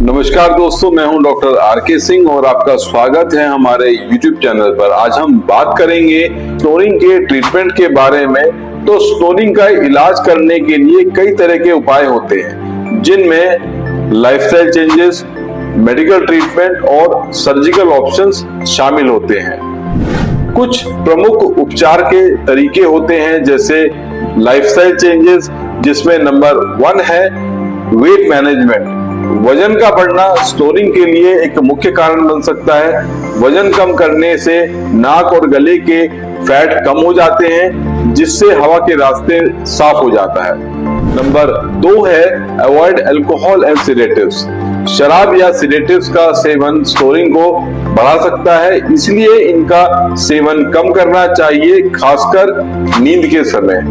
नमस्कार दोस्तों, मैं हूं डॉक्टर आर के सिंह और आपका स्वागत है हमारे YouTube चैनल पर। आज हम बात करेंगे स्नोरिंग के ट्रीटमेंट के बारे में। तो स्नोरिंग का इलाज करने के लिए कई तरह के उपाय होते हैं, जिनमें लाइफस्टाइल चेंजेस, मेडिकल ट्रीटमेंट और सर्जिकल ऑप्शंस शामिल होते हैं। कुछ प्रमुख उपचार के तरीके होते हैं, जैसे लाइफस्टाइल चेंजेस, जिसमें नंबर 1 है वेट मैनेजमेंट। वजन का बढ़ना स्नोरिंग के लिए एक मुख्य कारण बन सकता है। वजन कम करने से नाक और गले के फैट कम हो जाते हैं, जिससे हवा के रास्ते साफ हो जाता है। नंबर 2 है अवॉइड अल्कोहल एंड सेडेटिव्स। शराब या सेडेटिव्स का सेवन स्नोरिंग को बढ़ा सकता है, इसलिए इनका सेवन कम करना चाहिए, खासकर नींद के समय।